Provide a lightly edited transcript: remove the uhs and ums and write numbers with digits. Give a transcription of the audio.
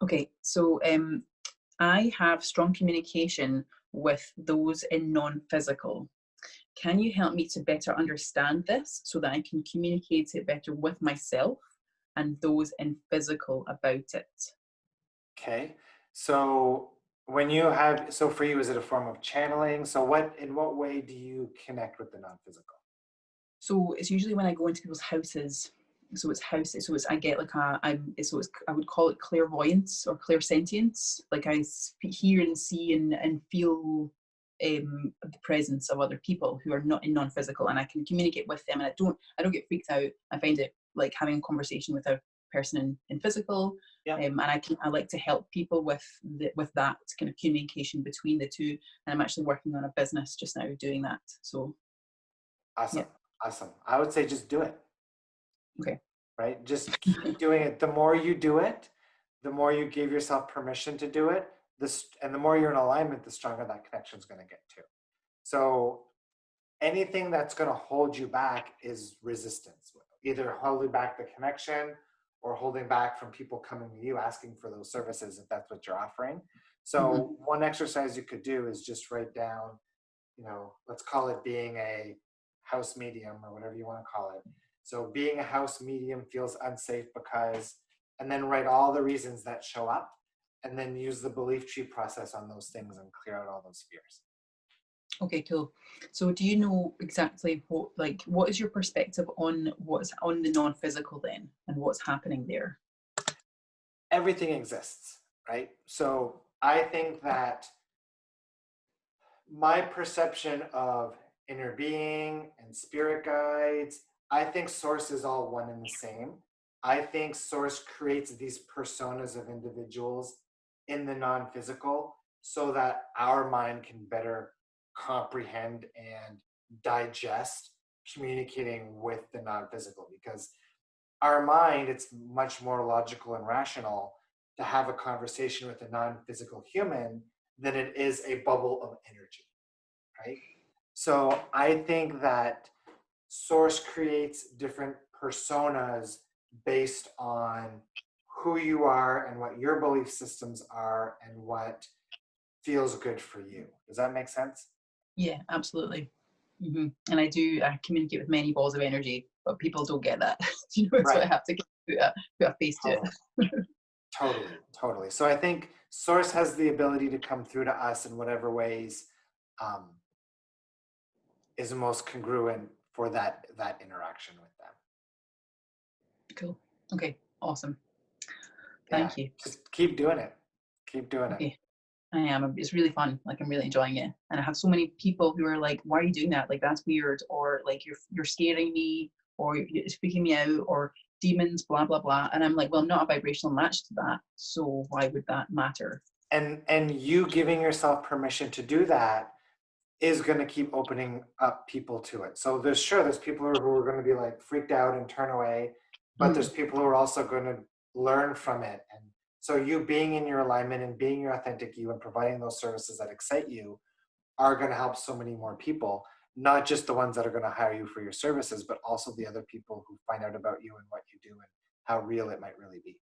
Okay, so I have strong communication with those in non-physical. Can you help me to better understand this so that I can communicate it better with myself and those in physical about it? Okay. So so for you, is it a form of channeling? So in what way do you connect with the non-physical? So it's usually when I go into people's houses. So it's houses. So it's I get like I would call it clairvoyance or clairsentience. Like hear and see and feel the presence of other people who are not in non-physical, and I can communicate with them. And I don't get freaked out. I find it like having a conversation with a person in physical. Yeah. And I like to help people with that kind of communication between the two. And I'm actually working on a business just now doing that. So yeah, Awesome. Awesome. I would say just do it, okay. right? Just keep doing it. The more you do it, the more you give yourself permission to do it, and the more you're in alignment, the stronger that connection is going to get too. So anything that's going to hold you back is resistance, either holding back the connection or holding back from people coming to you asking for those services if that's what you're offering. Mm-hmm. So one exercise you could do is just write down, let's call it being a house medium or whatever you want to call it. So being a house medium feels unsafe because, and then write all the reasons that show up, and then use the belief tree process on those things and clear out all those fears. Okay, cool. So do you know exactly what is your perspective on what's on the non-physical then and what's happening there? Everything exists, right? So I think that my perception of inner being and spirit guides, I think source is all one and the same. I think source creates these personas of individuals in the non-physical so that our mind can better comprehend and digest communicating with the non-physical, because our mind, it's much more logical and rational to have a conversation with a non-physical human than it is a bubble of energy, right? So I think that source creates different personas based on who you are and what your belief systems are and what feels good for you. Does that make sense? Yeah, absolutely. And I communicate with many balls of energy, but people don't get that. So I Right. have to put a face to Totally. it. Totally. Totally. So I think source has the ability to come through to us in whatever ways um, is most congruent for that interaction with them. Cool. Okay, awesome. Yeah, Thank you. just keep doing it. Keep doing it. Okay. I am. It's really fun. Like I'm really enjoying it. And I have so many people who are like, "Why are you doing that? Like that's weird," or like you're scaring me, or you're freaking me out, or demons, blah blah blah. And I'm like, well, I'm not a vibrational match to that, so why would that matter? And you giving yourself permission to do that is going to keep opening up people to it. So there's people who are going to be like freaked out and turn away, but Mm, there's people who are also going to learn from it. And so you being in your alignment and being your authentic you and providing those services that excite you are going to help so many more people, not just the ones that are going to hire you for your services, but also the other people who find out about you and what you do and how real it might really be.